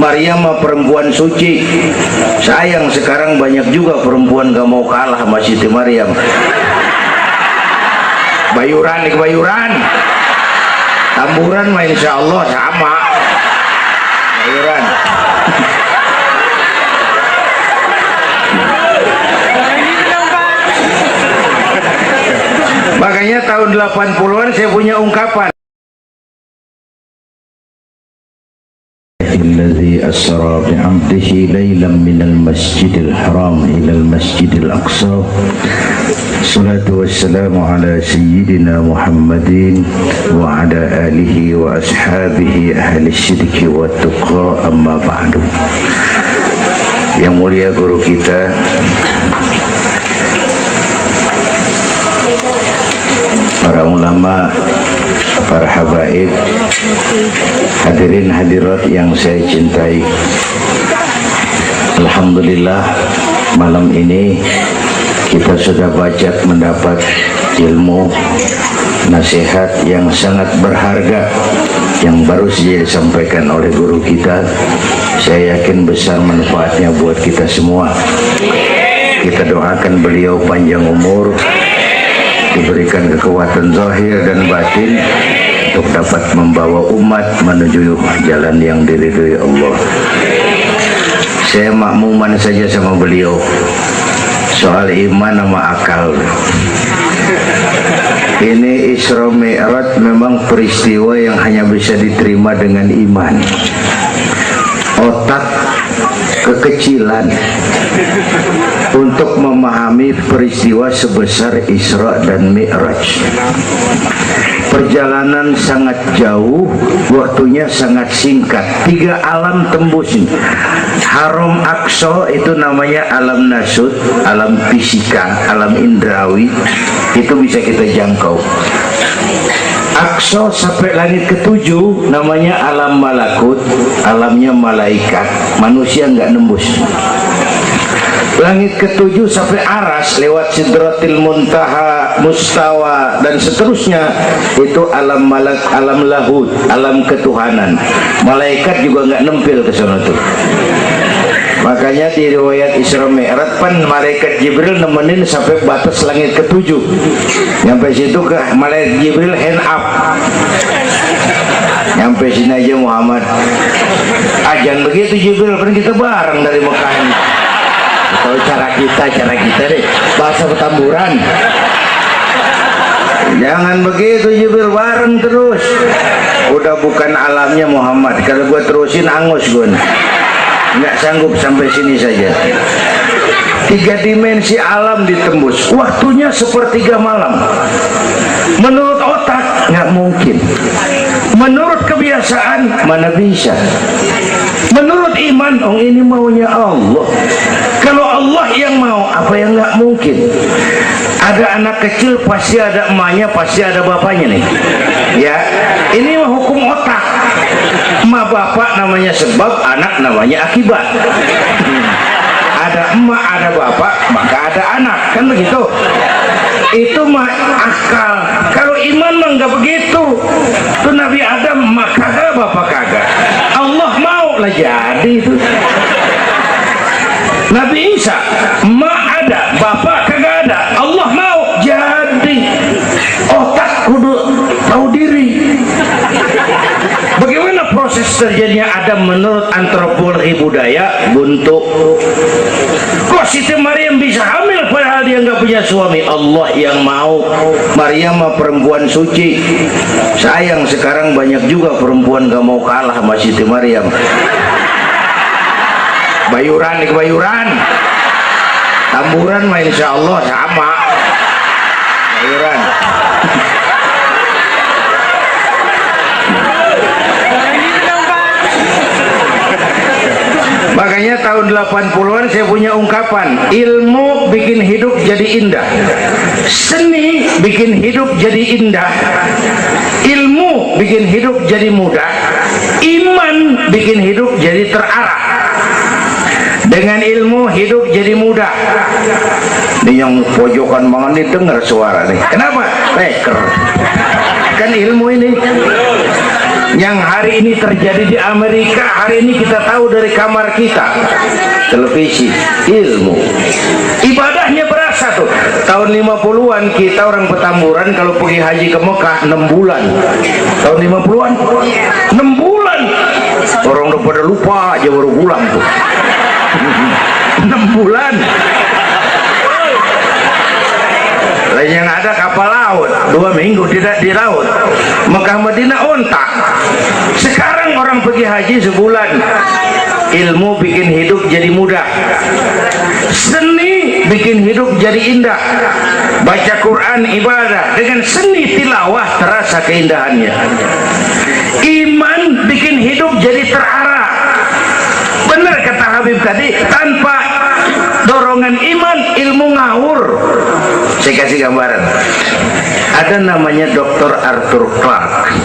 Maryam mah perempuan suci. Sayang sekarang banyak juga perempuan gak mau kalah sama Siti Maryam. Bayuran di kebayuran, tamburan mah insya Allah sama. Bayuran. Makanya tahun 80-an saya punya ungkapan. الذي أسرى بعبده ليلا من المسجد الحرام إلى المسجد الأقصى الصلاة والسلام على سيدنا محمد وعلى آله وأصحابه أهل الشرك والتقى أما بعد. Yang mulia guru kita para ulama, para habaib, hadirin hadirat yang saya cintai, alhamdulillah malam ini kita sudah banyak mendapat ilmu nasihat yang sangat berharga yang baru saja disampaikan oleh guru kita. Saya yakin besar manfaatnya buat kita semua. Kita doakan beliau panjang umur, diberikan kekuatan zahir dan batin untuk dapat membawa umat menuju jalan yang diridhoi Allah. Saya makmuman saja sama beliau soal iman sama akal. Ini Isra Mi'raj memang peristiwa yang hanya bisa diterima dengan iman. Otak kekecilan untuk memahami peristiwa sebesar Isra dan Mi'raj. Perjalanan sangat jauh, waktunya sangat singkat. 3 alam tembus. Haram Aqsa itu namanya alam nasut, alam fisika, alam indrawi, itu bisa kita jangkau. Aqsa sampai langit ke-7 namanya alam malakut, alamnya malaikat, manusia nggak nembus. Langit ke-7 sampai aras lewat Sidratil Muntaha, Mustawa dan seterusnya, itu alam malak, alam lahud, alam ketuhanan. Malaikat juga nggak nempel ke sana tuh. Makanya di riwayat Isra Mi'raj pan malaikat Jibril nemenin sampai batas langit ke-7. Sampai situ ke malaikat Jibril hand up. Sampai sini aja Muhammad. Ajan begitu Jibril, kan kita bareng dari Mekah ini. Tahu cara kita deh, bahasa petamburan. Jangan begitu Jibril, bareng terus. Udah bukan alamnya Muhammad. Kalau gua terusin angus gua. Nggak sanggup, sampai sini saja. 3 dimensi alam ditembus, waktunya sepertiga malam. Menurut otak nggak mungkin, menurut kebiasaan mana bisa, menurut iman ini maunya Allah. Kalau Allah yang mau, apa yang nggak mungkin? Ada anak kecil pasti ada emaknya, pasti ada bapaknya nih. Ya, ini mah hukum otak. Emak bapak namanya sebab, anak namanya akibat. Ada emak, ada bapak, maka ada anak, kan begitu? Itu mah akal. Kalau iman mah nggak begitu. Tuh Nabi Adam emak kagak, bapak kagak. Allah mau lah jadi itu. Nabi Isa emak ada, bapak kagak ada. Allah mau jadi. Otak kudu tahu diri. Bagaimana proses terjadinya Adam menurut antropologi budaya? Buntu. Kok Siti Maryam bisa hamil padahal dia nggak punya suami? Allah yang mau. Maryam mah perempuan suci. Sayang sekarang banyak juga perempuan gak mau kalah sama Siti Maryam. Bayuran di kebayuran, tamburan mah insya Allah sama. Bayuran. Makanya tahun 80-an saya punya ungkapan, ilmu bikin hidup jadi indah, seni bikin hidup jadi indah, ilmu bikin hidup jadi mudah, iman bikin hidup jadi terarah. Dengan ilmu hidup jadi mudah. Ini yang pojokan banget nih, dengar suara nih. Kenapa? Peker. Kan ilmu ini. Yang hari ini terjadi di Amerika, hari ini kita tahu dari kamar kita, televisi, ilmu. Ibadahnya berasa tuh. Tahun 50-an kita orang Petamburan kalau pergi haji ke Mekah 6 bulan. Tahun 50-an 6 bulan. Orang udah pada lupa aja baru pulang tuh. 6 bulan. Yang ada kapal laut 2 minggu tidak di laut. Mekah Madinah ontak. Sekarang orang pergi haji sebulan. Ilmu bikin hidup jadi mudah, seni bikin hidup jadi indah. Baca Quran ibadah, dengan seni tilawah terasa keindahannya. Iman bikin hidup jadi terarah. Benar kata Habib tadi, tanpa dorongan iman ilmu ngawur. Saya kasih gambaran. Ada namanya Dr. Arthur Clarke.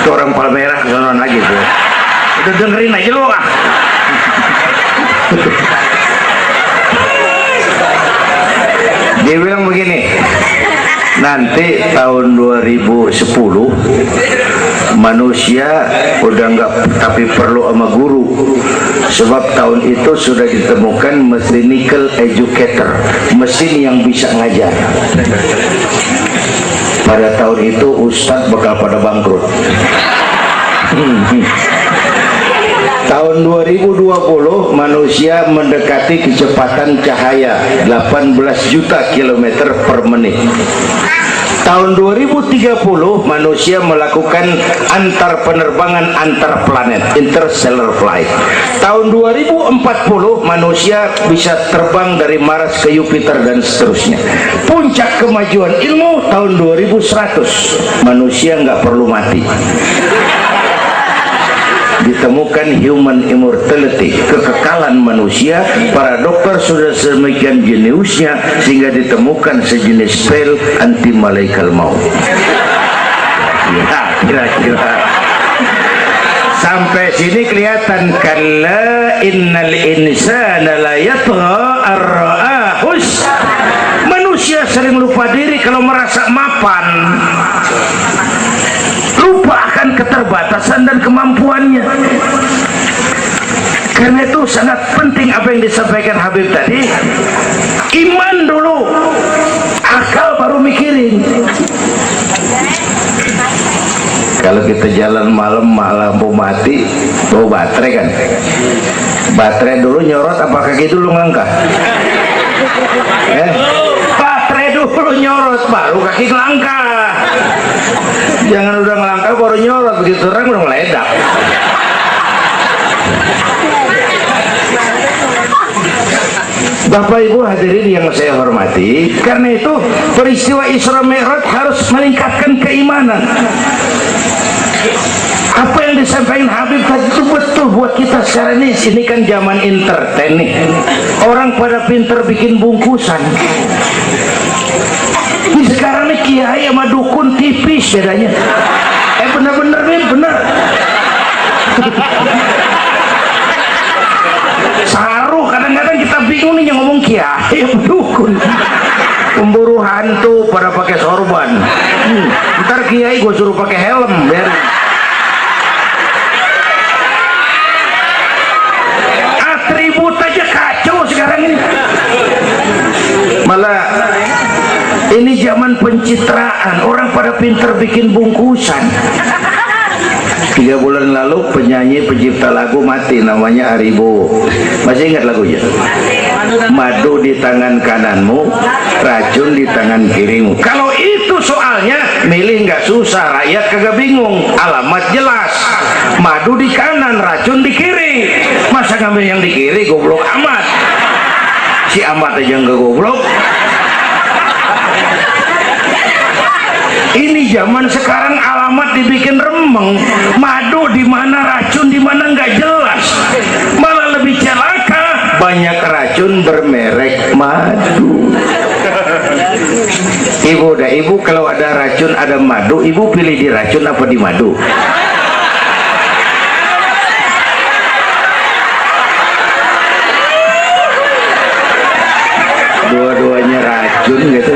Itu orang Palmerah sono lagi tuh. Udah dengerin aja lo ah. Dia bilang begini, nanti tahun 2010 manusia udah nggak tapi perlu sama guru, sebab tahun itu sudah ditemukan mechanical educator, mesin yang bisa ngajar. Pada tahun itu ustadz bakal pada bangkrut. Tahun 2020 manusia mendekati kecepatan cahaya 18 juta kilometer per menit. Tahun 2030 manusia melakukan antar penerbangan antar planet, interstellar flight. Tahun 2040 manusia bisa terbang dari Mars ke Jupiter dan seterusnya. Puncak kemajuan ilmu tahun 2100 manusia nggak perlu mati. Ditemukan human immortality, kekekalan manusia. Para dokter sudah sedemikian jeniusnya sehingga ditemukan sejenis pil anti malaikal maut. Ya, kira-kira sampai sini kelihatan. Kalla innal insana la yatgha ar-ra'ahus. Manusia sering lupa diri kalau merasa mapan, lupa akan keterbatasan dan kemampuannya. Karena itu sangat penting apa yang disampaikan Habib tadi. Iman dulu, akal baru mikirin. Kalau kita jalan malam lampu mati, bawa baterai kan, baterai dulu nyorot apa kaki dulu ngelangkah? Baterai dulu nyorot baru kaki ngelangkah. Jangan udah ngelangkah baru nyorot, begitu terang udah meledak. Bapak Ibu hadirin yang saya hormati, karena itu peristiwa Isra Mi'raj harus meningkatkan keimanan. Apa yang disampaikan Habib tadi itu betul buat kita sekarang ini. Ini kan zaman entertain nih. Orang pada pinter bikin bungkusan. Ini sekarang nih kiai sama dukun tipis bedanya. Bener-bener nih, bener. Saruh, kadang-kadang kita bingung nih yang ngomong kiai sama dukun. Pemburu hantu pada pakai sorban. Ntar kiai gue suruh pakai helm biar. Atribut aja kacau sekarang ini. Malah ini zaman pencitraan, orang pada pinter bikin bungkusan. 3 bulan lalu penyanyi pencipta lagu mati, namanya Aribo. Masih ingat lagunya? Madu di tangan kananmu, racun di tangan kirimu. Kalau itu soalnya milih nggak susah, rakyat kagak bingung, alamat jelas. Madu di kanan, racun di kiri. Masa ngambil yang di kiri, goblok amat. Si amat aja nggak goblok. Ini zaman sekarang alamat dibikin remeng, madu di mana, racun di mana nggak jelas. Malah lebih celaka, banyak racun bermerek madu. Ibu kalau ada racun ada madu, ibu pilih di racun apa di madu? Dua-duanya racun gitu.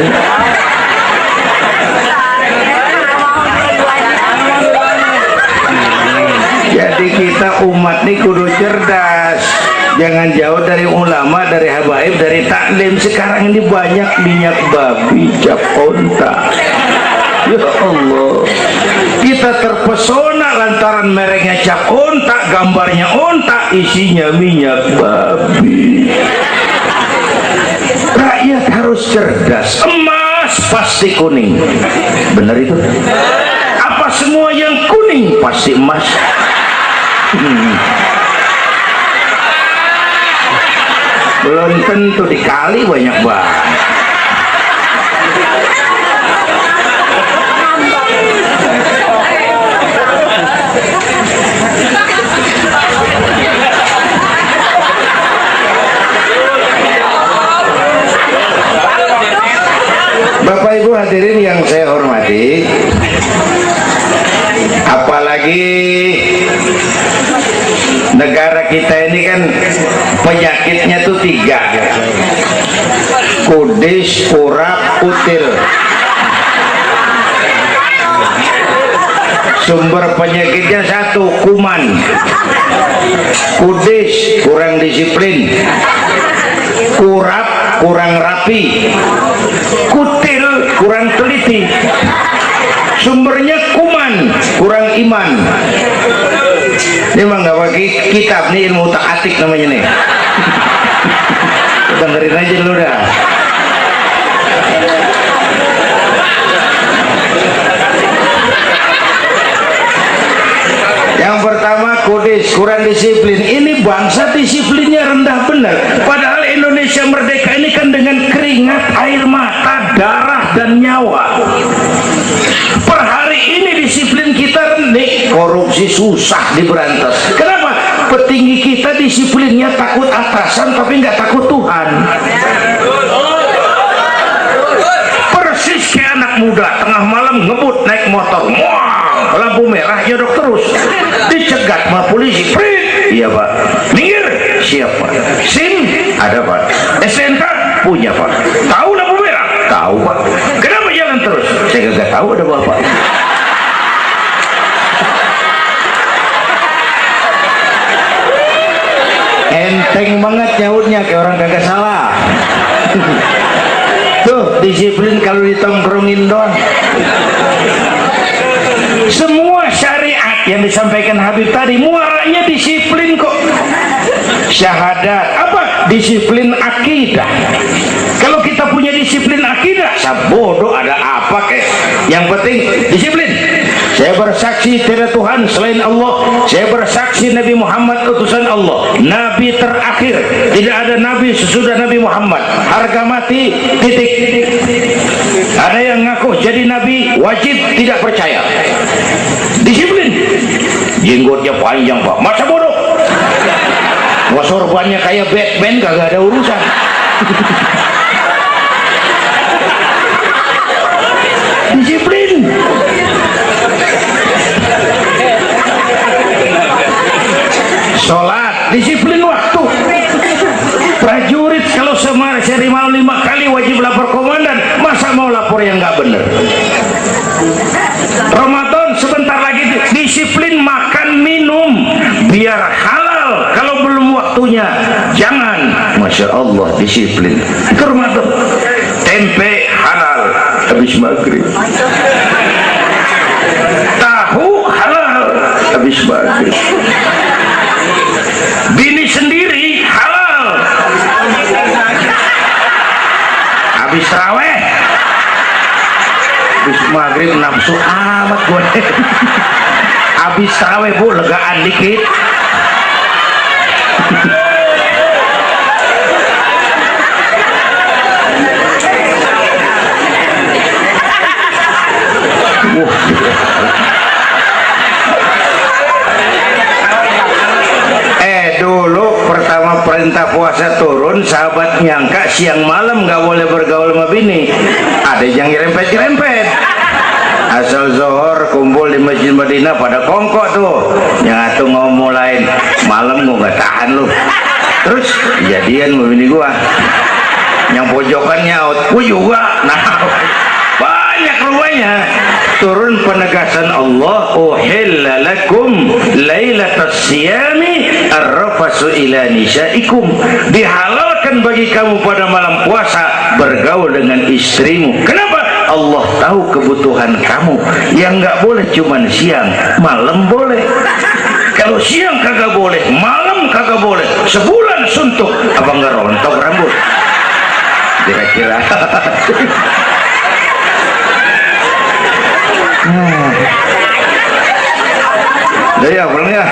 sekarang ini banyak minyak babi, cap onta. Ya Allah, kita terpesona lantaran mereknya cap onta, gambarnya onta, isinya minyak babi. Rakyat harus cerdas. Emas pasti kuning, benar itu? Apa semua yang kuning pasti emas? Belum tentu, dikali banyak banget. Bapak Ibu hadirin yang saya hormati, apalagi negara kita ini kan penyakitnya tuh 3: kudis, urap, util. Sumber penyakitnya 1, kuman. Kudis, kurang disiplin. Urap, kurang rapi. Kutil, kurang teliti. Sumbernya kuman, kurang iman. Ini mah nggak pakai kitab nih, ilmu utak atik namanya nih. Dengerin aja dulu dah. Yang pertama, kudis, kurang disiplin. Ini bangsa disiplinnya rendah benar. Padahal Indonesia merdeka ini kan dengan keringat, air mata, darah dan nyawa. Per hari ini disiplin kita rendah, korupsi susah diberantas. Kenapa? Petinggi kita disiplinnya takut atasan tapi nggak takut Tuhan. Persis kayak anak muda tengah malam ngebut naik motor, wah, lampu merah nyodok terus, dicegat sama polisi. Prit, iya pak. Minggir, siapa? SIM ada pak. SNK punya pak. Tahu lampu merah? Tahu pak. Kenapa jalan terus? Saya nggak tahu, ada bapak. Enteng banget nyautnya, kayak orang kagak salah. Tuh disiplin kalau ditongkrongin doang. Semua syariat yang disampaikan Habib tadi muaranya disiplin kok. Syahadat apa? Disiplin akidah. Kalau kita punya disiplin akidah, sabodo ada apa kek? Yang penting disiplin. Saya bersaksi tiada Tuhan selain Allah. Saya bersaksi Nabi Muhammad utusan Allah, Nabi terakhir. Tidak ada Nabi sesudah Nabi Muhammad. Harga mati, titik. Ada yang ngaku jadi Nabi, wajib tidak percaya. Disiplin. Jenggotnya panjang pak, masa bodoh. Sorbannya kayak Batman, kagak ada urusan. Disiplin. Sholat, disiplin waktu. Prajurit kalau sehari malam 5 kali wajib lapor komandan, masa mau lapor yang nggak bener? Ramadan sebentar lagi, disiplin makan minum biar halal. Kalau belum waktunya jangan. Masya Allah, disiplin. Itu Ramadan. Tempe halal habis maghrib. Tahu halal habis maghrib. Bini sendiri halal habis taraweh. Habis maghrib nafsu amat gue. Habis taraweh bu, legaan dikit. Dulu pertama perintah puasa turun, sahabat nyangka siang malam nggak boleh bergaul sama bini. Ada yang nyerempet-nyerempet. Asal zohor kumpul di Masjid Madinah pada kongkok tuh. Yang atuh ngomong lain, malam gua nggak tahan lu. Terus jadian sama bini gua. Yang pojokannya out, gua juga. Nah, banyak rupanya. turun penegasan Allah, uhilla lakum lailatas siyami arrafasu ila nisaikum, dihalalkan bagi kamu pada malam puasa bergaul dengan istrimu. Kenapa? Allah tahu kebutuhan kamu. Yang nggak boleh cuman siang, malam boleh. Kalau siang kagak boleh, malam kagak boleh, sebulan suntuk, apa nggak rontok rambut kira-kira? Udah ya pulang ya.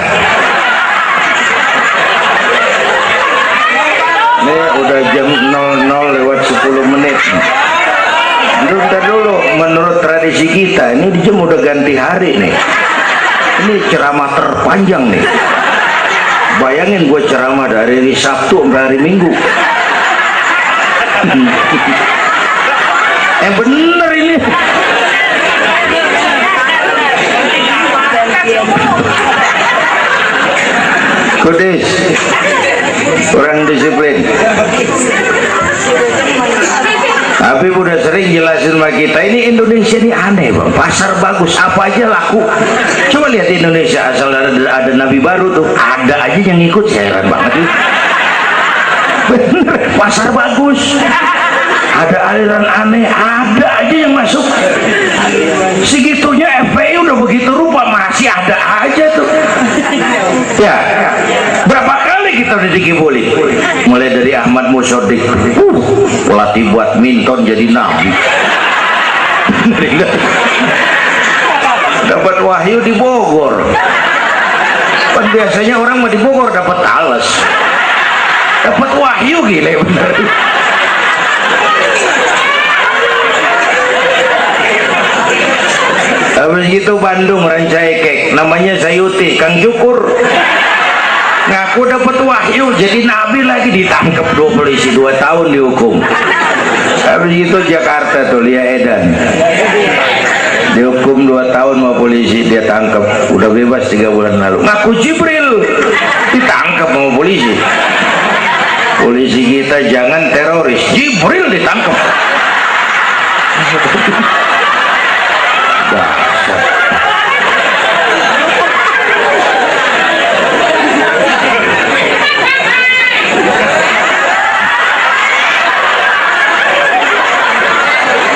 Ini udah jam 00:10. Bentar dulu, menurut tradisi kita ini di jam udah ganti hari nih. Ini ceramah terpanjang nih. Bayangin gue ceramah dari hari Sabtu sampai hari Minggu. Bener ini. Kudis, kurang disiplin. Tapi udah sering jelasin sama kita, ini Indonesia ini aneh bang, pasar bagus apa aja laku. Coba lihat Indonesia, asal ada nabi baru tuh ada aja yang ikut, heran banget nih. Bener, pasar bagus, ada aliran aneh, ada aja yang masuk. Segitunya FPI udah begitu rupa, masih ada aja tuh. Ya, berapa kali kita udah dikibuli, mulai dari Ahmad Musodik, pelatih badminton jadi nabi. Dapat wahyu di Bogor. Kan biasanya orang mau di Bogor dapat alas, dapat wahyu, gila bener. Habis gitu Bandung Rancaikek, namanya Sayuti, Kang Cukur, ngaku dapat wahyu jadi nabi lagi, ditangkap 2 polisi 2 tahun dihukum. Habis itu Jakarta tuh Lia Edan dihukum 2 tahun sama polisi, dia tangkap, udah bebas 3 bulan lalu. Ngaku Jibril, ditangkap sama polisi. Polisi kita jangan teroris, Jibril ditangkap.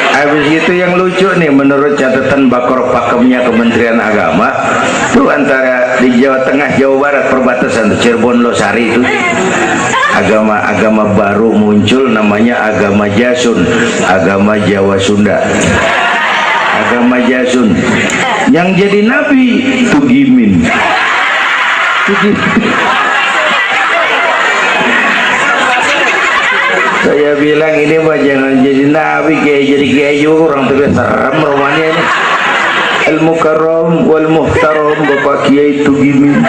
Habis itu yang lucu nih, menurut catatan Bakor Pakemnya Kementerian Agama itu, antara di Jawa Tengah Jawa Barat perbatasan Cirebon Losari itu agama baru muncul, namanya agama Jasun, agama Jawa Sunda. Agama Jasun yang jadi nabi Tugimin. Saya bilang ini mah jangan jadi nabi, kayak jadi kiai orang tuh serem rumahnya ini. Al-Mukarram wal Muhtaram Bapak Kiai Tugimin.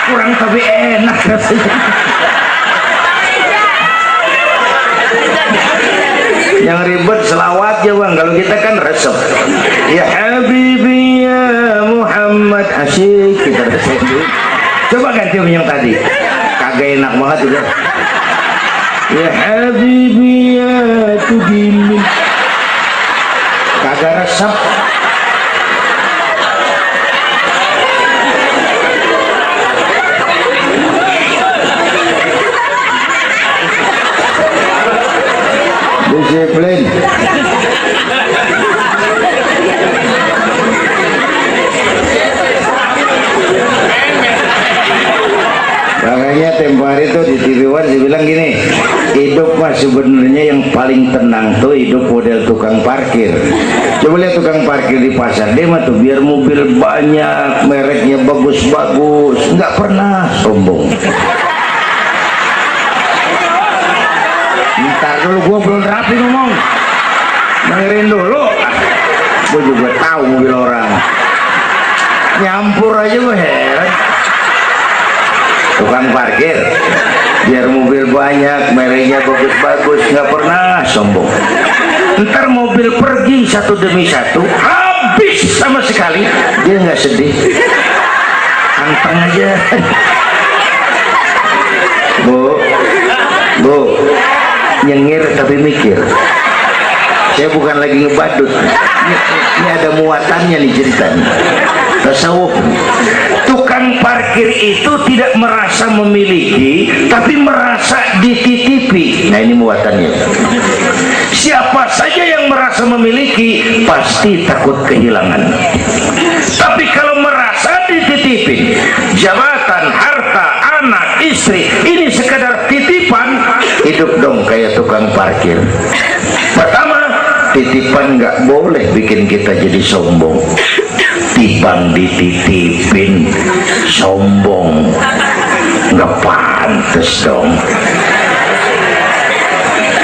Kurang tapi enak rasanya. Yang ribet selawat ya bang, kalau kita kan resep. Ya Habibi ya Muhammad, asyik kita resep. Coba ganti yang tadi, kagak enak banget udah. Ya Habibi ya Tugimin, kagak resep. Disiplin. Makanya tempo hari itu di TV One dibilang gini, hidup mah sebenarnya yang paling tenang tuh hidup model tukang parkir. Coba lihat tukang parkir di pasar, dia mah tuh biar mobil banyak, mereknya bagus-bagus, nggak pernah sombong. Ntar dulu, gua belum rapi ngomong, dengerin dulu. Gua juga tahu mobil orang, nyampur aja gua heran. Tukang parkir biar mobil banyak, mereknya bagus-bagus, nggak pernah sombong. Ntar mobil pergi satu demi satu, habis sama sekali, dia nggak sedih, anteng aja. Bu, nyengir tapi mikir. Saya bukan lagi ngebadut. Ini ada muatannya nih ceritanya. Tasawuf. Tukang parkir itu tidak merasa memiliki, tapi merasa dititipi. Nah ini muatannya. Siapa saja yang merasa memiliki pasti takut kehilangan. Tapi kalau merasa dititipin, jabatan, harta, anak, istri, ini sekadar titipan, hidup dong kayak tukang parkir. Pertama, titipan nggak boleh bikin kita jadi sombong. Tibang dititipin sombong, nggak pantes dong.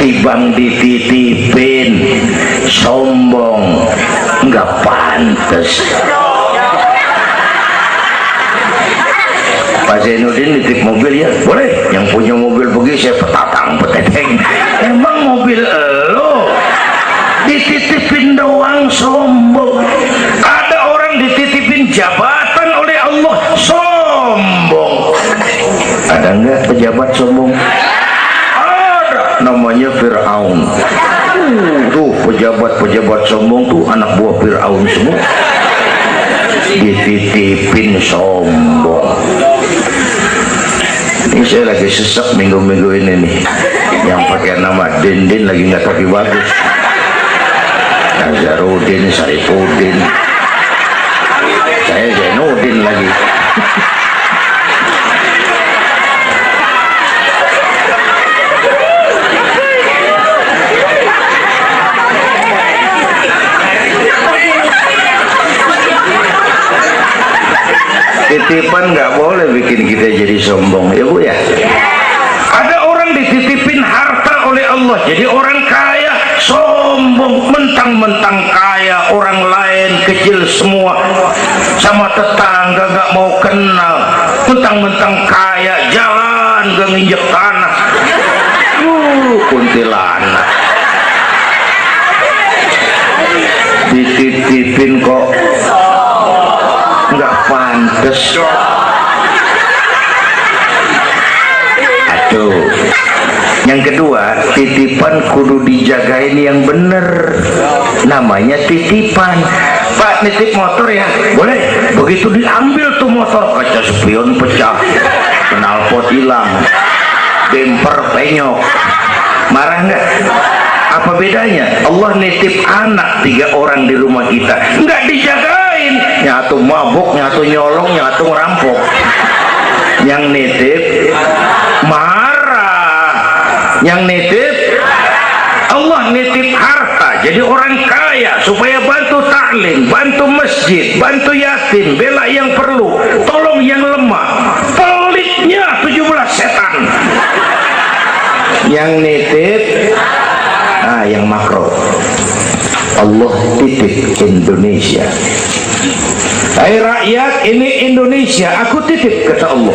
Tibang dititipin sombong, nggak pantes. Pak Zainuddin nitip mobil ya, boleh. Yang punya mobil pergi saya petatang peteteng. Emang mobil lo dititipin doang sombong. Ada orang dititipin jabatan oleh Allah sombong. Ada enggak pejabat sombong? Ada, namanya Fir'aun. Tuh pejabat-pejabat sombong tuh anak buah Fir'aun semua. Dititipin sombong. Ini saya lagi sesek minggu-minggu ini nih. Yang pakai nama Dindin lagi nggak tapi bagus. Nazarudin, Saripudin, saya Zainuddin lagi. Titipan nggak boleh bikin kita jadi sombong, ya Bu ya. Ada orang dititipin harta oleh Allah, jadi orang kaya sombong, mentang-mentang kaya, orang lain kecil semua, sama tetangga nggak mau kenal, mentang-mentang kaya, jalan gak nginjek tanah. Kuntilanak dititipin kok nggak pantes. Aduh. Yang kedua, titipan kudu dijagain yang bener. Namanya titipan. Pak, nitip motor ya? Boleh. Begitu diambil tuh motor, kaca spion pecah, knalpot hilang, bemper penyok. Marah nggak? Apa bedanya? Allah nitip anak 3 orang di rumah kita, nggak dijagain, nyatu mabuk, nyatu nyolong, nyatu ngerampok. Yang nitip marah, yang nitip Allah nitip harta, jadi orang kaya supaya bantu taklim, bantu masjid, bantu yatim, bela yang perlu, tolong yang lemah. Pelitnya 17 setan. Yang nitip yang makro, Allah titip Indonesia. Hai rakyat, ini Indonesia aku titip, kata Allah.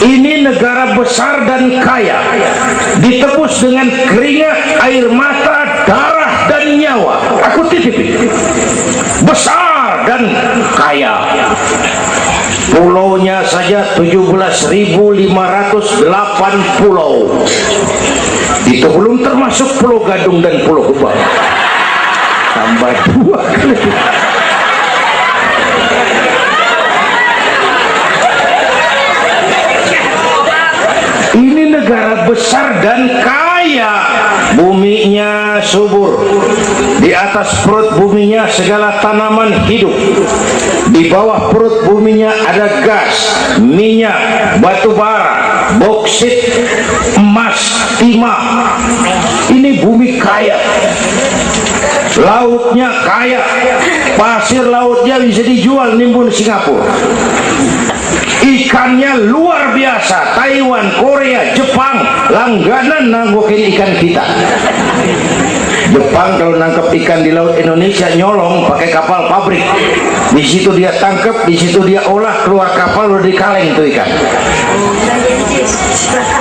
Ini negara besar dan kaya, ditebus dengan keringat, air mata, darah dan nyawa. Aku titip besar dan kaya. Pulaunya saja 17.508 pulau. Itu belum termasuk Pulau Gadung dan Pulau Gebang. Tambah 2 kali. Ini negara besar dan kaya. Buminya subur. Di atas perut buminya segala tanaman hidup. Di bawah perut buminya ada gas, minyak, batu bara, boksit, emas, timah. Ini bumi kaya. Lautnya kaya. Pasir lautnya bisa dijual nimbun Singapura. Ikannya luar biasa. Taiwan, Korea, Jepang langganan nanggukin ikan kita. Jepang kalau nangkep ikan di laut Indonesia nyolong pakai kapal pabrik. Di situ dia tangkap, di situ dia olah, keluar kapal udah dikaleng tuh ikan.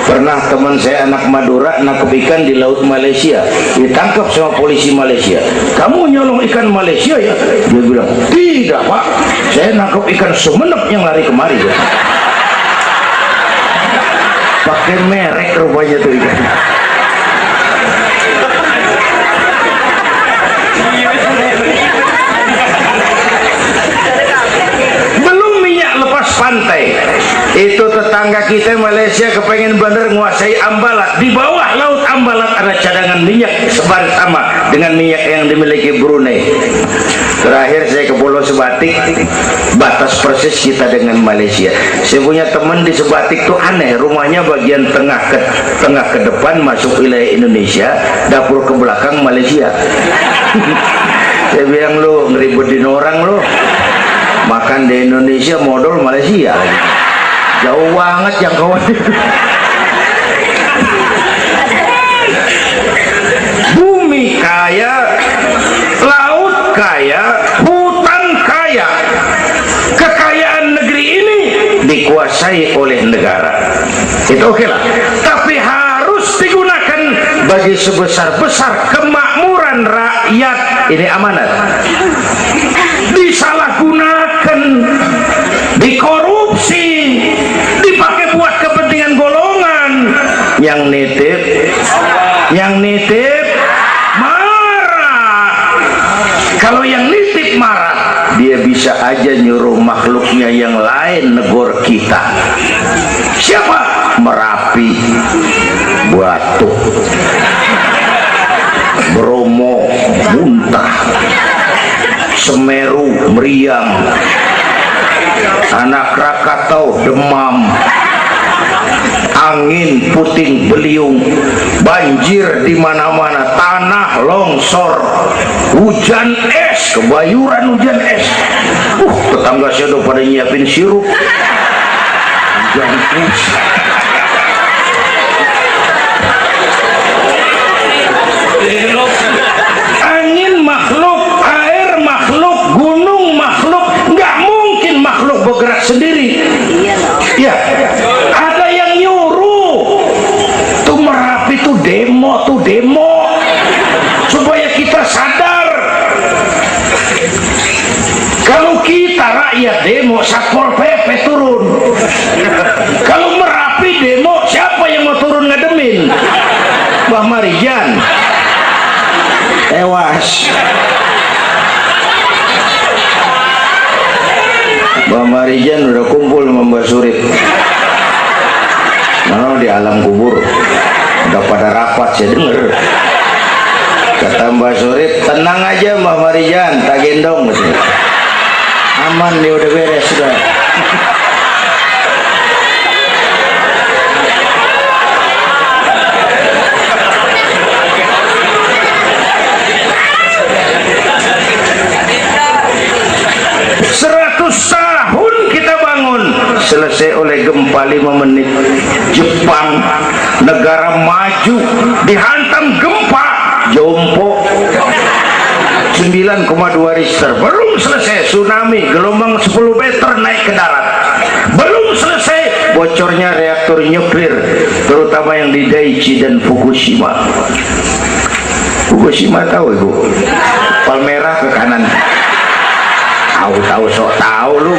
Pernah teman saya anak Madura nangkep ikan di laut Malaysia, ditangkap sama polisi Malaysia. Kamu nyolong ikan Malaysia ya? Dia bilang, tidak Pak, saya nangkep ikan Sumenep yang lari kemari ya. Pakai merek rupanya tuh ikan. kita Malaysia kepengen bener nguasai Ambalat. Di bawah laut Ambalat ada cadangan minyak sebar sama dengan minyak yang dimiliki Brunei. Terakhir saya ke Pulau Sebatik, batas persis kita dengan Malaysia. Saya punya teman di Sebatik tuh aneh, rumahnya bagian tengah ke depan masuk wilayah Indonesia, dapur ke belakang Malaysia. Saya bilang, lu ngeributin orang lu, makan di Indonesia modal Malaysia lagi. Jauh banget yang kawan. Bumi kaya, laut kaya, hutan kaya. Kekayaan negeri ini dikuasai oleh negara. Itu oke lah. Tapi harus digunakan bagi sebesar-besar kemakmuran rakyat. Ini amanat. Disalahgunakan, dikorupsi, dipakai buat kepentingan golongan. Yang nitip marah. Kalau yang nitip marah, dia bisa aja nyuruh makhluknya yang lain negor kita. Siapa? Merapi, Batu, Bromo, muntah, Semeru, meriang, Anak Krakatau, demam, angin puting beliung, banjir di mana-mana, tanah longsor, hujan es, kebayuran hujan es. Tetangga saya udah pada nyiapin sirup hujan es. Angin makhluk, air makhluk, gunung makhluk, nggak mungkin makhluk bergerak sendiri. Ya, ada yang nyuruh. Tuh Merapi tuh demo supaya kita sadar. Kalau kita rakyat demo, Satpol PP turun. Kalau Merapi demo, siapa yang mau turun ngademin? Mbah Marijan tewas. Mbah Marijan udah kumpul sama Mbah Surip. Nah, di alam kubur udah pada rapat, saya denger. Kata Mbah Surip, tenang aja Mbah Marijan, tak gendong. Aman nih, udah beres sudah. Selesai oleh gempa 5 menit. Jepang, negara maju, dihantam gempa jompo 9,2 Richter. Belum selesai tsunami gelombang 10 meter naik ke darat. Belum selesai bocornya reaktor nuklir, terutama yang di Daiichi dan Fukushima. Fukushima tahu ibu? Palmerah ke kanan. Tahu sok tahu lu.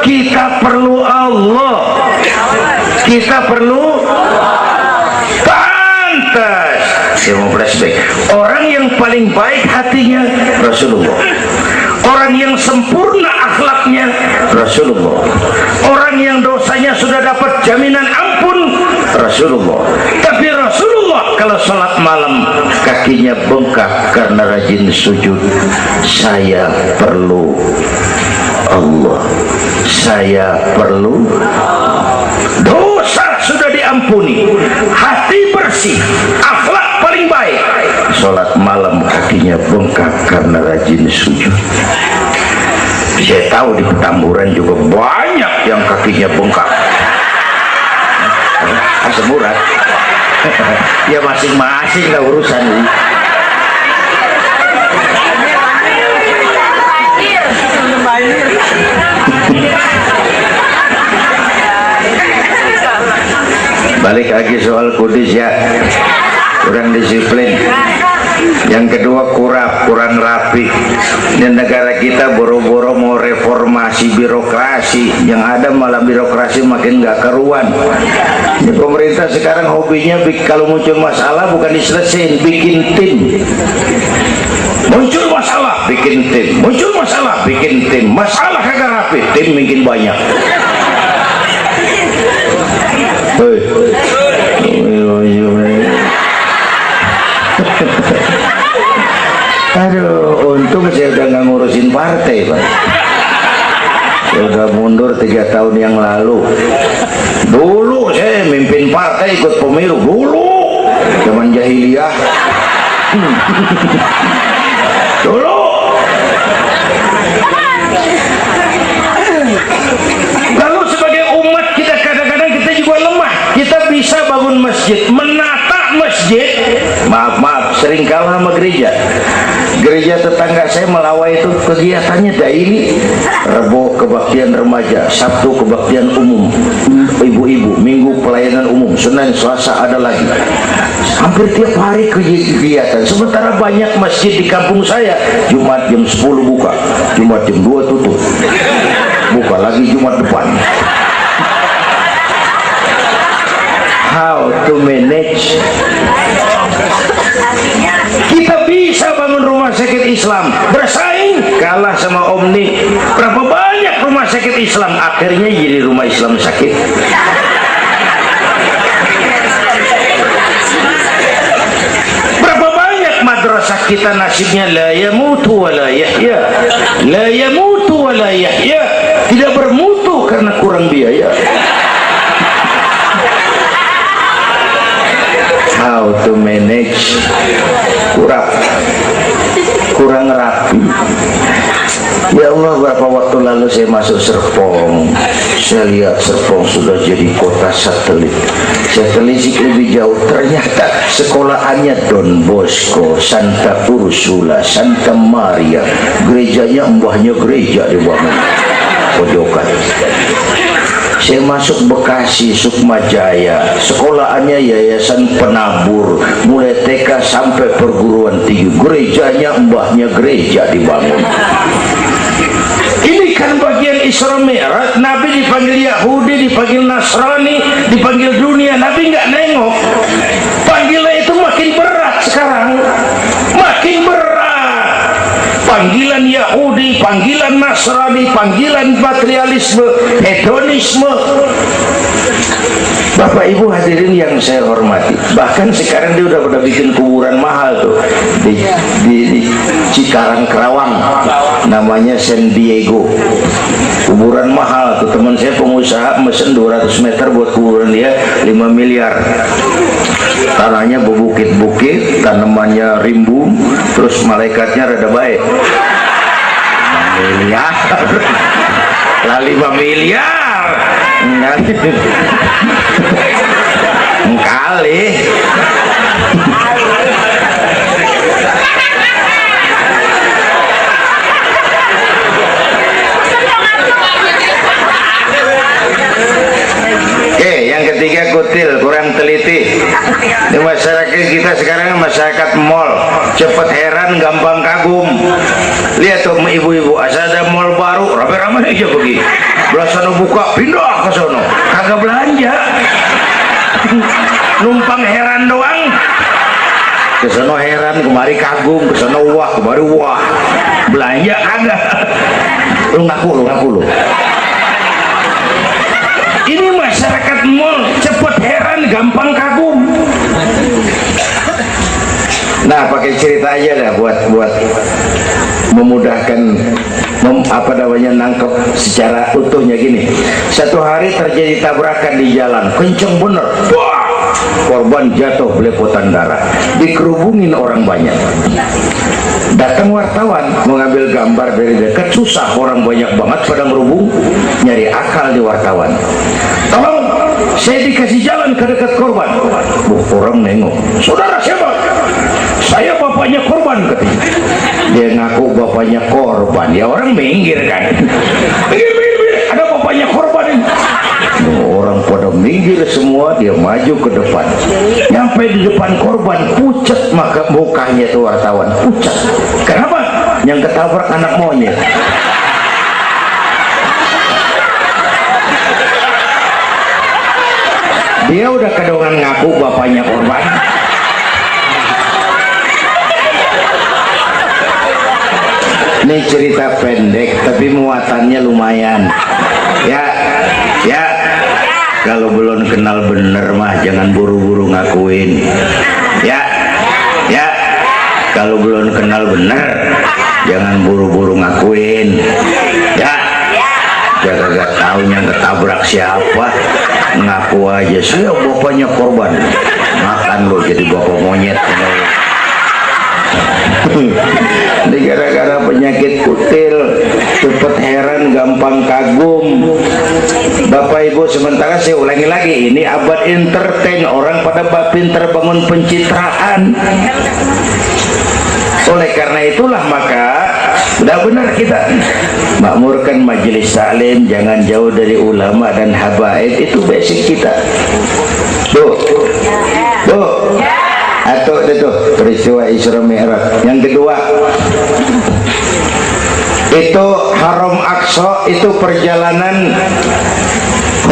Kita perlu Allah, kita perlu pantas. Saya mau flashback. Orang yang paling baik hatinya Rasulullah, orang yang sempurna akhlaknya Rasulullah, orang yang dosanya sudah dapat jaminan ampun Rasulullah. Tapi Rasulullah kalau sholat malam kakinya bengkak karena rajin sujud. Saya perlu Allah, saya perlu. Dosa sudah diampuni, hati bersih, akhlak paling baik, sholat malam kakinya bengkak karena rajin sujud. Saya tahu di Petamburan juga banyak yang kakinya bengkak. Asam urat. Ya masing-masing lah urusan ini. Balik lagi soal kudus ya, kurang disiplin. Yang kedua kurang rapi. Dan negara kita boro-boro mau reformasi birokrasi, yang ada malah birokrasi makin gak keruan. Pemerintah sekarang hobinya kalau muncul masalah bukan diselesaikan, bikin tim. Muncul masalah, bikin tim. Muncul masalah, bikin tim. Masalah kagak rapi, tim bikin banyak. Aduh, untung saya udah nggak ngurusin partai, Pak. Saya udah mundur 3 tahun yang lalu. Dulu saya mimpin partai, ikut pemilu dulu, zaman jahiliyah. Dulu. Lalu sebagai umat kita kadang-kadang kita juga lemah. Kita bisa bangun masjid, menata masjid. Maaf, sering kalah sama gereja. Gereja tetangga saya Melawai itu kegiatannya daily. Rebo kebaktian remaja, Sabtu kebaktian umum, ibu-ibu, Minggu pelayanan umum, Senin Selasa ada lagi. Hampir tiap hari kegiatan. Sementara banyak masjid di kampung saya, Jumat jam 10 buka, Jumat jam 2 tutup, buka lagi Jumat depan. How to manage? Kita bisa bangun rumah sakit Islam, bersaing, kalah sama Omni. Berapa banyak rumah sakit Islam akhirnya jadi rumah Islam sakit. Berapa banyak madrasah kita nasibnya la yamutu wa la yahya, la yamutu wa la yahya, tidak bermutu karena kurang biaya. How to manage? Kurang rapi. Ya Allah, berapa waktu lalu saya masuk Serpong, saya lihat Serpong sudah jadi kota satelit. Saya telisik lebih jauh, ternyata sekolahannya Don Bosco, Santa Ursula, Santa Maria, gerejanya mbahnya gereja dibangun pojokan. Saya masuk Bekasi, Sukmajaya, sekolahannya Yayasan Penabur, mulai TK sampai perguruan tinggi, gerejanya mbahnya gereja dibangun. Ini kan bagian Isra Mi'raj. Nabi dipanggil Yahudi, dipanggil Nasrani, dipanggil dunia, Nabi nggak nengok. Panggilan itu makin berat sekarang, makin berat. Panggilan Yahudi, panggilan Nasrani, panggilan materialisme, hedonisme. Bapak Ibu hadirin yang saya hormati, bahkan sekarang dia udah bikin kuburan mahal tuh di Cikarang Kerawang, namanya San Diego. Kuburan mahal tuh, teman saya pengusaha mesen 200 meter buat kuburan dia 5 miliar. Tanahnya berbukit-bukit, tanamannya rimbun, terus malaikatnya rada baik. 5 miliar lah, 5 miliar kali. Oke, yang ketiga kutil, kurang teliti. Di masyarakat kita sekarang masyarakat mall, cepet heran, gampang kagum. Lihat tuh ibu-ibu, asal ada mall baru, rame-rame aja pergi. Belah sana buka, pindah ke sana, kagak belanja. Numpang heran doang. Ke sana heran, kemari kagum, ke sana wah, kemari wah. Belanja kagak. Lu ngaku lu. Ini masyarakat mall, cepet heran, gampang kagum. Nah, pakai cerita aja dah buat memudahkan nangkep secara utuhnya gini. Satu hari terjadi tabrakan di jalan, kenceng bener. Wah, korban jatuh belepotan darah, dikerubungin orang banyak. Datang wartawan mengambil gambar dari dekat, susah, orang banyak banget pada ngerubung, nyari akal di wartawan. Tolong, saya dikasih jalan ke dekat korban. Orang nengok, saudara siapa? Saya bapaknya korban, katanya. Dia ngaku bapaknya korban, ya orang minggir kan. Minggir, ada bapaknya korban ini. Orang pada minggir semua, dia maju ke depan. Nyampe di depan korban, pucat maka mukanya tuh wartawan, pucat. Kenapa? Yang ketabrak anak monyet. Dia udah kedongan ngaku bapaknya korban. Ini cerita pendek tapi muatannya lumayan. Ya, kalau belum kenal bener mah jangan buru-buru ngakuin. Ya, kalau belum kenal bener jangan buru-buru ngakuin. Ya, gak taunya ketabrak siapa, ngaku aja saya bapaknya korban. Makan lo jadi bapak monyet. Ini gara-gara penyakit kutil, cepet heran, gampang kagum. Bapak Ibu, sementara saya ulangi lagi, ini abad entertain, orang pada pinter bangun pencitraan. Oleh karena itulah maka udah benar kita makmurkan majelis taklim, jangan jauh dari ulama dan habaib, itu basic kita. Tuh. Atau itu peristiwa Isra Mi'raj. Yang kedua, itu Haram Aqsa, itu perjalanan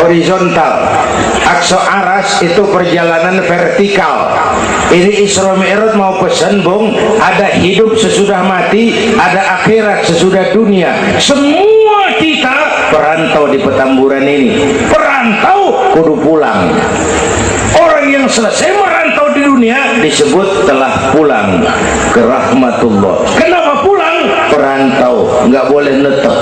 horizontal. Aqsa Aras itu perjalanan vertikal. Ini Isra Mi'raj mau pesan, Bung, ada hidup sesudah mati, ada akhirat sesudah dunia. Semua kita perantau di Petamburan ini. Perantau kudu pulang. Orang yang selesai merantau di dunia disebut telah pulang ke rahmatullah. Kenapa pulang? Perantau, nggak boleh netep.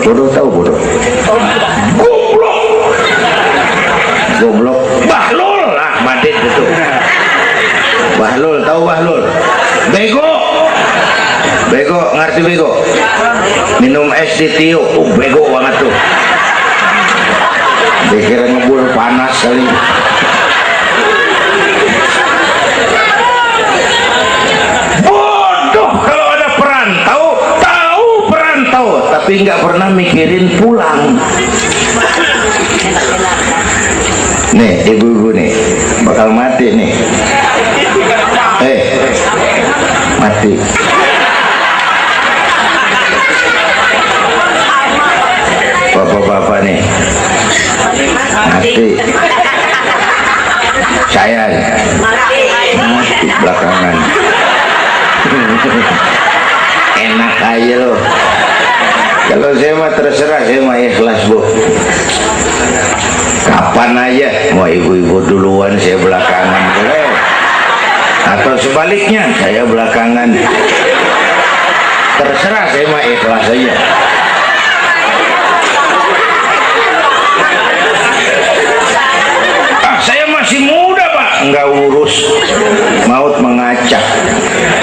Bodoh tahu bodoh. Goblok. Bahlul lah, Madid itu. Bahlul, tahu Bahlul? Bego, ngerti bego? Minum es di tiup, bego banget tuh. Dikira ngebul panas kali. Bodoh kalau ada perantau, tahu perantau, tapi nggak pernah mikirin pulang. Nih, ibu-ibu nih, bakal mati nih. Mati. Bapak-bapak nih mati. Saya mati belakangan. Enak aja loh. Kalau saya mah terserah, saya mah ikhlas, Bu. Kapan aja, mau ibu-ibu duluan, saya belakangan, boleh. Atau sebaliknya, saya belakangan. Terserah, saya mah ikhlas aja. Saya masih muda, Pak. Enggak urus, maut mengacak.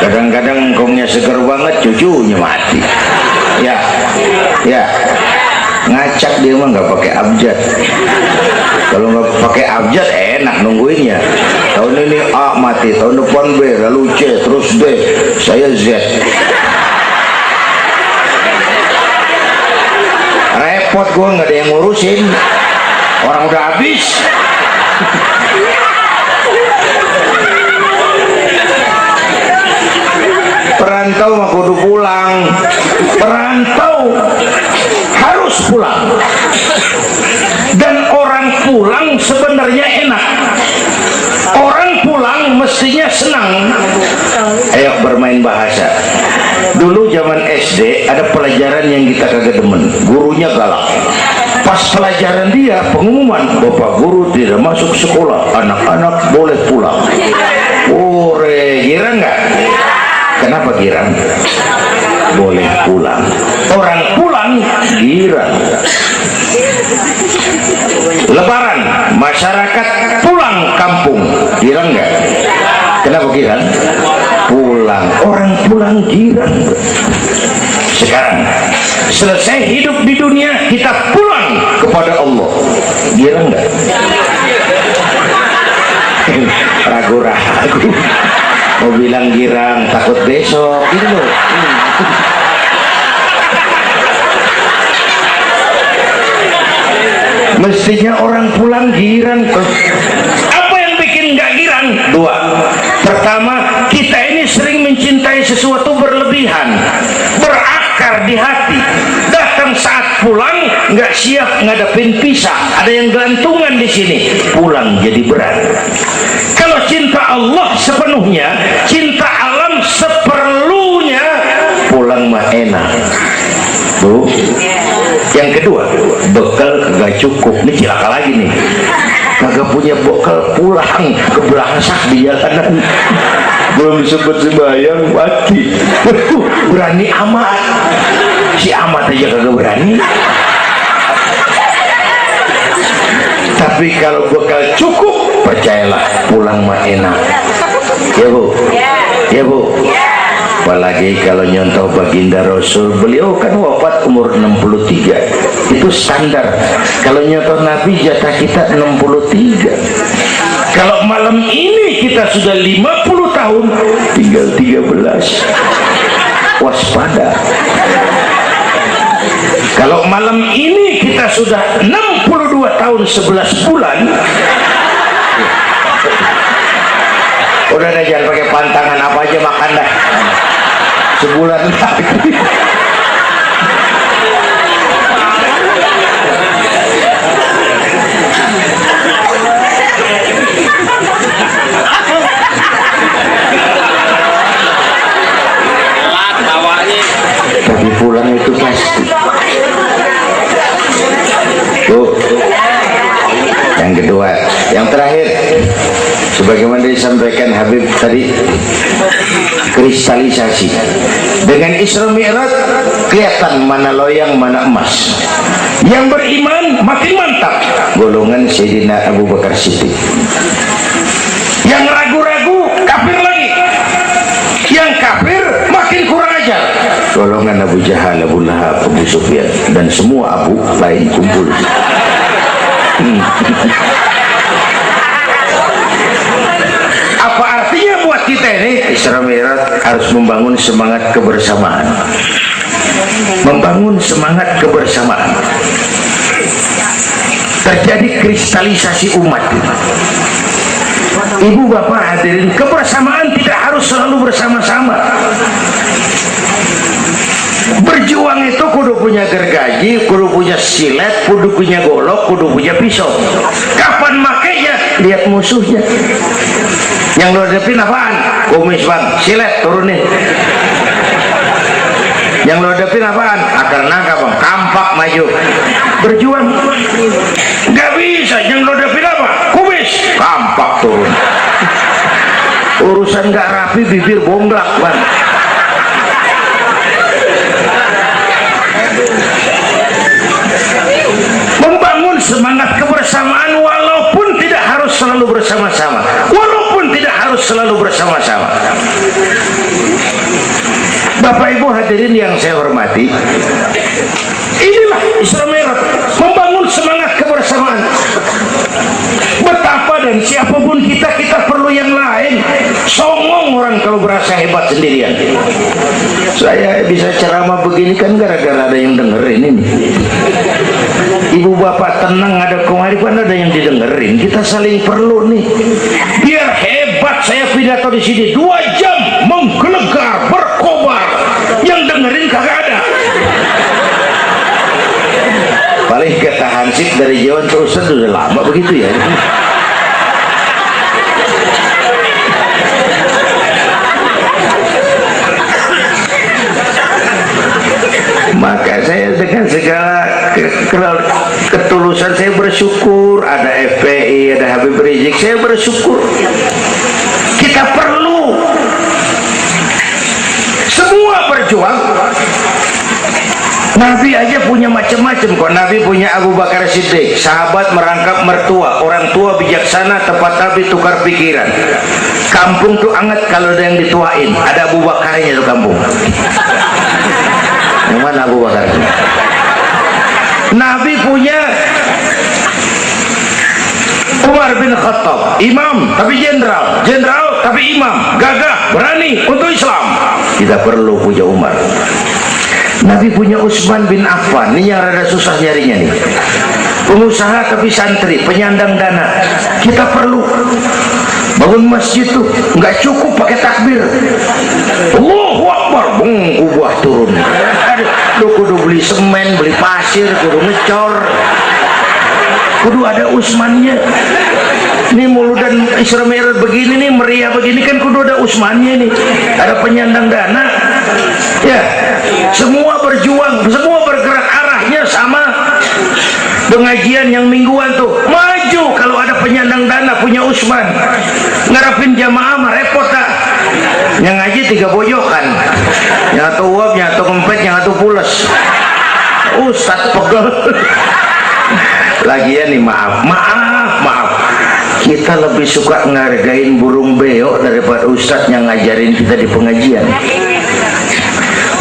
Kadang-kadang engkongnya seger banget, cucunya mati. Ya, ngacak dia mah nggak pakai abjad. Kalau nggak pakai abjad enak nungguinnya. Tahun ini A mati, tahun depan B, lalu C, terus D, saya Z. Repot gua, nggak ada yang ngurusin. Orang udah habis. Perantau mah kudu pulang. Perantau harus pulang. Dan orang pulang sebenarnya enak. Orang pulang mestinya senang. Ayo bermain bahasa. Dulu zaman SD ada pelajaran yang kita kagak demen, gurunya galak. Pas pelajaran dia pengumuman, Bapak guru tidak masuk sekolah, anak-anak boleh pulang. Girang nggak? Kenapa girang? Boleh pulang. Orang pulang girang. Lebaran, masyarakat pulang kampung, girang nggak? Kenapa girang? Pulang. Orang pulang girang. Sekarang selesai hidup di dunia, kita pulang kepada Allah, girang nggak? Ragu-ragu mau bilang girang, takut besok gitu loh. Mestinya orang pulang girang. Apa yang bikin nggak girang? Dua. Pertama, kita ini sering mencintai sesuatu berlebihan, berakar di hati. Datang saat pulang nggak siap ngadepin pisah, ada yang gelantungan di sini, pulang jadi berat. Kalau cinta Allah sepenuhnya, cinta alam seperlunya, pulang mah enak. Bu, yang kedua, bekal kagak cukup. Ini cilaka lagi nih, kagak punya bekal, pulang kebelangsak di jalanan, belum disebut sembahyang mati. Berani amat, si amat aja kagak berani. Tapi kalau bekal cukup, percayalah, pulang mah enak. Ya bu, ya bu. Apalagi kalau nyontoh baginda Rasul, beliau kan wafat umur 63, itu standar. Kalau nyontoh Nabi, jatah kita 63. Kalau malam ini kita sudah 50 tahun, tinggal 13. Waspada. Kalau malam ini kita sudah 62 tahun 11 bulan, udah deh, jangan pakai pantangan, apa aja makan dah sebulan lagi. Tapi pulang itu pasti. Tuh, yang kedua, yang terakhir, sebagaimana disampaikan Habib tadi, kristalisasi. Dengan Isra Mi'raj kelihatan mana loyang mana emas. Yang beriman makin mantap, golongan Sayyidina Abu Bakar Siddiq. Yang ragu-ragu kafir lagi. Yang kafir makin kurang ajar, golongan Abu Jahal, Abu Lahab, Abu Sufyan, dan semua Abu lain kumpul. Apa artinya buat kita ini? Isra Mi'raj harus membangun semangat kebersamaan, membangun semangat kebersamaan. Terjadi kristalisasi umat. Ibu bapak hadirin, kebersamaan tidak harus selalu bersama-sama. Berjuang itu kudu punya gergaji, kudu punya silet, kudu punya golok, kudu punya pisau. Kapan makainya? Lihat musuhnya. Yang lo hadapin apaan? Kumis bang, silet turunin. Yang lo hadapin apaan? Akar nangka bang, kampak maju. Berjuang nggak bisa. Yang lo hadapin apa? Kumis, kampak turun. Urusan nggak rapi, bibir bonglak bang. Membangun semangat kebersamaan walaupun tidak harus selalu bersama-sama, walaupun tidak harus selalu bersama-sama. Bapak Ibu hadirin yang saya hormati, inilah Isra Mi'raj, membangun semangat kebersamaan. Betapa dan siapapun kita perlu yang lain. Songong orang kalau berasa hebat sendirian. Saya bisa ceramah begini kan gara-gara ada yang dengerin ini. Ibu bapak tenang, ada kearifan, ada yang didengerin. Kita saling perlu nih. Biar hebat saya pidato di sini 2 jam menggelegar, berkobar. Yang dengerin kagak ada. Paling kata Hansip dari Jawa terus udah lama begitu ya. Maka saya dengan segala ketulusan saya bersyukur ada FPI, ada Habib Rizik, saya bersyukur. Kita perlu semua berjuang. Nabi aja punya macam-macam kok. Nabi punya Abu Bakar Siddiq, sahabat merangkap mertua, orang tua bijaksana, tempat Nabi tukar pikiran. Kampung tuh anget kalau ada yang dituain, ada Abu Bakarnya tuh kampung. Yang mana Abu Bakar? Nabi punya Umar bin Khattab, imam tapi jenderal, jenderal tapi imam, gagah, berani untuk Islam. Kita perlu punya Umar. Nabi punya Utsman bin Affan, ini yang rada susah nyarinya nih. Pengusaha tapi santri, penyandang dana. Kita perlu bangun masjid tuh nggak cukup pakai takbir. Allahu Akbar, kubah turun. Lu kudu beli semen, beli pasir. pasir, kudu ngecor, kudu ada usmannya. Ini muludan Isra Mi'raj begini nih, meriah begini kan kudu ada usmannya nih, ada penyandang dana ya. Semua berjuang, semua bergerak, arahnya sama. Pengajian yang mingguan tuh maju kalau ada penyandang dana, punya usman. Ngarepin jamaah mah repot dah. Yang ngaji 3 pojokan, yang atu uap, yang atu kempet, yang atu pules. Ustad pegel. Lagian nih, maaf, kita lebih suka ngargain burung beo daripada ustad yang ngajarin kita di pengajian.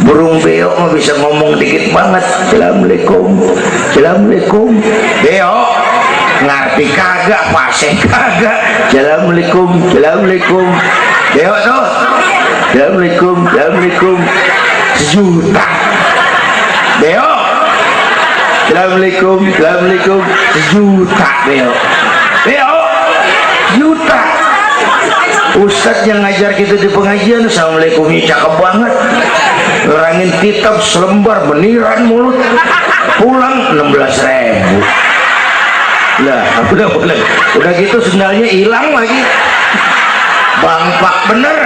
Burung beo mah bisa ngomong dikit banget, assalamualaikum, assalamualaikum. Beo ngerti kagak, paseh kagak, assalamualaikum, assalamualaikum. Beo tuh assalamualaikum, assalamualaikum, sejuta. Beo assalamualaikum, assalamualaikum, sejuta. Beo juta. Ustadz yang ngajar kita di pengajian, assalamualaikumnya cakep banget, nerangin kitab selembar beniran mulut, pulang 16.000. Lah udah gitu sendalnya hilang lagi, bangpak bener.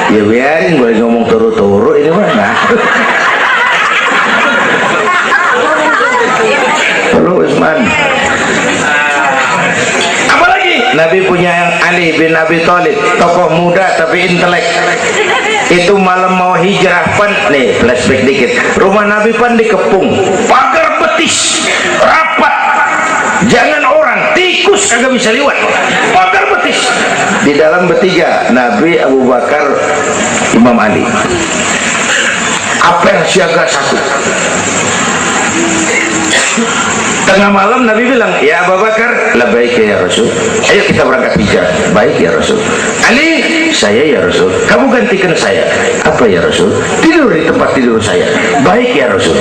Ya biarin gue ngomong turu-turu ini mana. Perlu Usman. Apalagi Nabi punya yang Ali bin Abi Thalib, tokoh muda tapi intelek. Itu malam mau hijrah pan, nih flashback dikit. Rumah Nabi pan dikepung, pagar betis, rapat. Jangan orang, tikus kagak bisa lewat. Pagar betis. Di dalam bertiga, Nabi, Abu Bakar, Imam Ali. Apel siaga 1. Tengah malam Nabi bilang, ya Abu Bakar, labbaik ya Rasul, ayo kita berangkat hijrah. Baik ya Rasul. Ali, saya ya Rasul, kamu gantikan saya. Apa ya Rasul? Tidur di tempat tidur saya. Baik ya Rasul.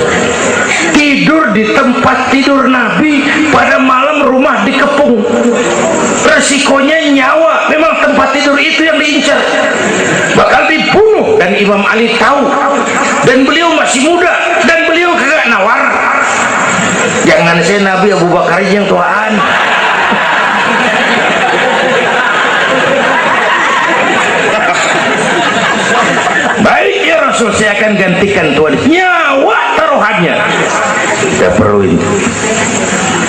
Tidur di tempat tidur Nabi pada malam rumah dikepung. Resikonya nyawa, memang tempat tidur itu yang diincar, bakal dibunuh, dan Imam Ali tahu, dan beliau masih muda, dan beliau kagak nawar. Jangan saya Nabi, Abu Bakar yang tuaan. Baik ya Rasul, saya akan gantikan tuan. Nyawa taruhannya kita perluin.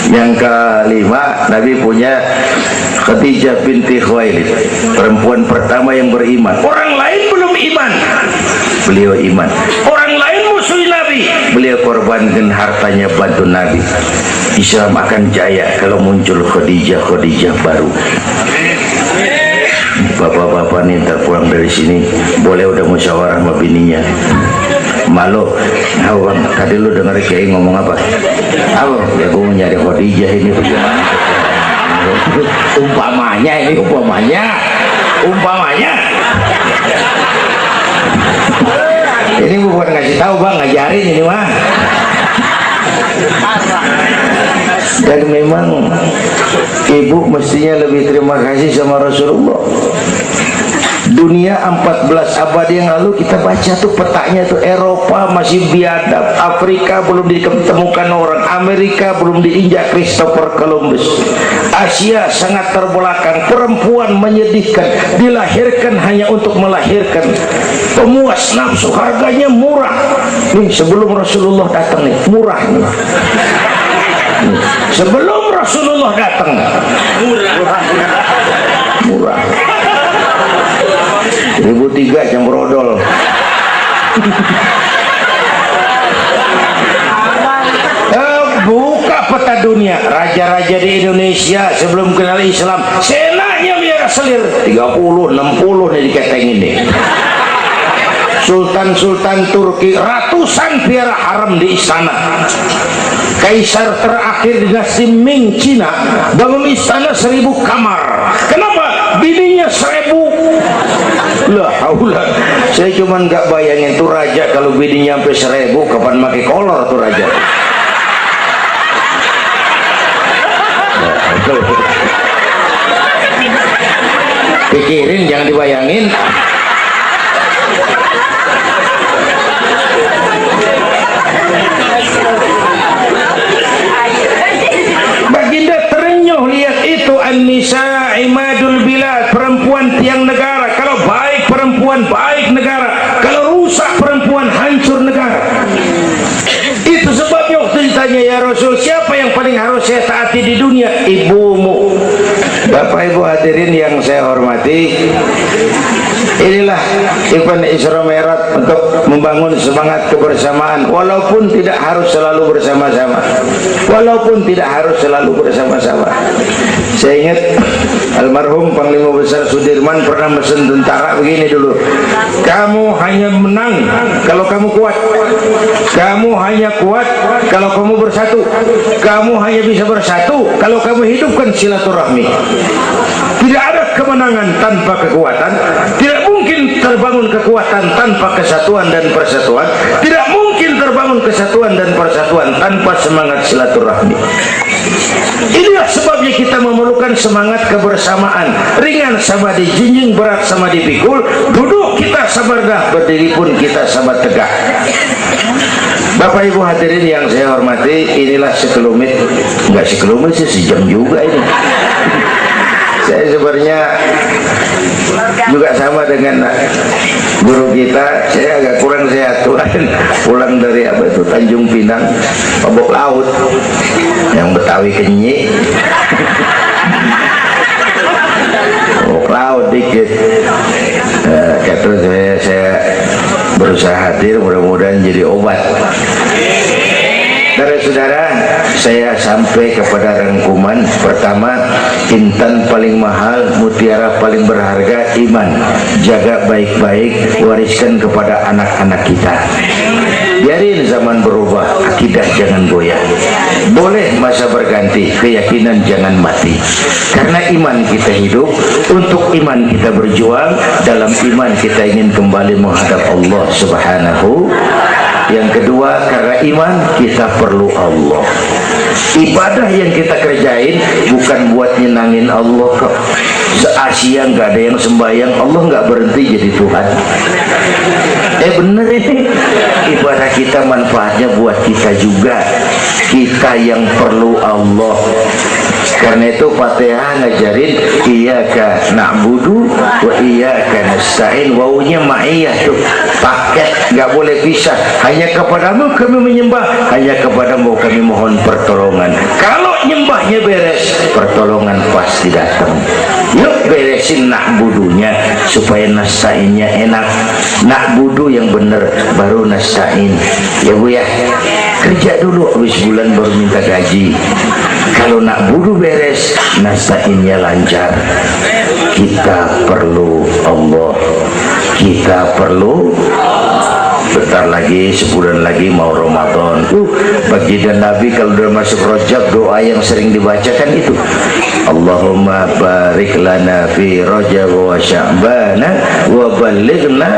Yang kelima, Nabi punya Khadijah binti Khuwailid, perempuan pertama yang beriman. Orang lain belum iman, beliau iman. Orang lain musuh Nabi, beliau korbankan hartanya bantu Nabi. Islam akan jaya kalau muncul Khadijah baru. Bapak-bapak nih ntar pulang dari sini boleh udah musyawarah sama bininya. Malu, nah bang, tadi lu denger Kiai ngomong apa? Apa? Ya gue mau nyari Khadijah ini. Umpamanya ini, umpamanya. Ini bukan ngasih tahu bang, ngajarin ini mah. Dan memang ibu mestinya lebih terima kasih sama Rasulullah. Dunia 14 abad yang lalu kita baca tuh petanya tuh, Eropa masih biadab, Afrika belum ditemukan orang, Amerika belum diinjak Christopher Columbus, Asia sangat terbelakang, perempuan menyedihkan, dilahirkan hanya untuk melahirkan, pemuas nafsu, harganya murah. Nih sebelum Rasulullah datang nih, murah nih. Sebelum Rasulullah datang, murah. 1003 yang berodol. Buka peta dunia, raja-raja di Indonesia sebelum kenal Islam, senanya biar selir 30, 60 nih diketengin nih. Sultan-sultan Turki ratusan piara haram di istana. Kaisar terakhir dinasti Ming Cina bangun istana 1000 kamar. Kenapa? Bininya 1000. Lah haulah, saya cuman nggak bayangin tuh raja kalau bininya sampai 1000, kapan pakai kolor tuh raja. pikirin, jangan dibayangin. Baginda terenyuh lihat itu, an-nisa imadul bilad, perempuan tiang negara. Kalau baik perempuan, baik negara. Kalau rusak perempuan, hancur negara. Itu sebabnya waktu ditanya, ya Rasul, siapa yang paling harus saya taati di dunia? Ibumu. Bapak Ibu hadirin yang saya hormati, inilah event Isra Mi'raj untuk membangun semangat kebersamaan, walaupun tidak harus selalu bersama-sama. Walaupun tidak harus selalu bersama-sama. Saya ingat almarhum Panglima Besar Sudirman pernah mesen tentara begini dulu, kamu hanya menang kalau kamu kuat, kamu hanya kuat kalau kamu bersatu, kamu hanya bisa bersatu kalau kamu hidupkan silaturahmi. Tidak ada kemenangan tanpa kekuatan, tidak mungkin terbangun kekuatan tanpa kesatuan dan persatuan, tidak mungkin terbangun kesatuan dan persatuan tanpa semangat silaturahmi. Inilah sebabnya kita memerlukan semangat kebersamaan. Ringan sama dijinjing, berat sama dipikul, duduk kita sabardah, berdiri pun kita sabar tegak. Bapak Ibu hadirin yang saya hormati, inilah sekelumit, enggak sekelumit sih, sejam juga ini. Saya sebenarnya juga sama dengan guru kita, saya agak kurang sehat Tuhan. Pulang dari apa itu Tanjung Pinang, mabok laut, yang Betawi kenyik, mabok laut dikit. Terus saya berusaha hadir, mudah-mudahan jadi obat. Saudara-saudara, saya sampai kepada rangkuman pertama, intan paling mahal, mutiara paling berharga, iman. Jaga baik-baik, wariskan kepada anak-anak kita. Biarin zaman berubah, akidah jangan goyah. Boleh masa berganti, keyakinan jangan mati. Karena iman kita hidup, untuk iman kita berjuang, dalam iman kita ingin kembali menghadap Allah Subhanahu. Yang kedua, karena iman kita perlu Allah. Ibadah yang kita kerjain bukan buat nyenangin Allah kok. Se-Asia nggak ada yang sembahyang, Allah nggak berhenti jadi Tuhan. Bener ini. Ibadah kita manfaatnya buat kita juga. Kita yang perlu Allah. Karena itu Fatihah ngajarin iyyaka na'budu wa iyyaka nasta'in. Wawunya ma'iyah tuh, paket, nggak boleh pisah. Hanya kepadamu kami menyembah, hanya kepadamu kami mohon pertolongan. Kalau nyembahnya beres, pertolongan pasti datang. Yuk beresin na'budunya supaya nasta'innya enak. Na'budu yang bener, baru nasta'in. Ya Bu ya, kerja dulu, habis bulan baru minta gaji. Kalau na'budu beres, nasta'innya lancar. Kita perlu Allah. Kita perlu. Bentar lagi, sebulan lagi mau Ramadan. Baginda Nabi kalau udah masuk Rajab, doa yang sering dibacakan itu, Allahumma barik lana fi Rajab wa Sya'ban wa balighna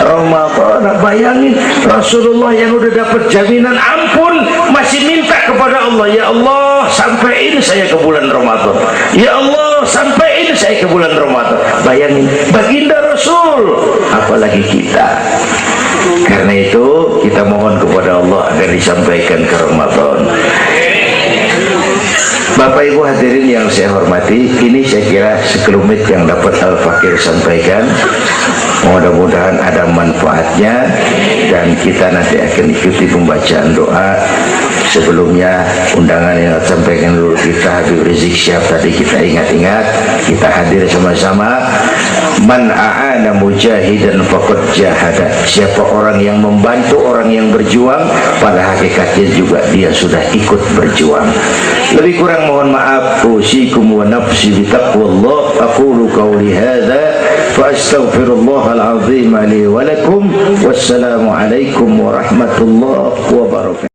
Ramadan. Bayangin Rasulullah yang udah dapat jaminan ampun masih minta kepada Allah, ya Allah sampaiin saya ke bulan Ramadan, ya Allah sampaiin saya ke bulan Ramadan. Bayangin baginda Rasul, apalagi kita. Karena itu kita mohon kepada Allah agar disampaikan ke Ramadan. Bapak Ibu hadirin yang saya hormati, ini saya kira sekelumit yang dapat Al-Fakir sampaikan. Mudah-mudahan ada manfaatnya dan kita nanti akan ikuti pembacaan doa. Sebelumnya undangan yang sampaikan dulu kita, Habib Rizik Syihab tadi kita ingat-ingat, kita hadir sama-sama. Man a'ana mujahidan faqad jahada. Siapa orang yang membantu orang yang berjuang, pada hakikatnya juga dia sudah ikut berjuang. Lebih kurang mohon maaf. Usikum wa nafsi bi taqwallah. Aqulu qawli hadza fa astaghfirullahal azim li wa lakum. Wassalamu alaikum warahmatullahi wabarakatuh.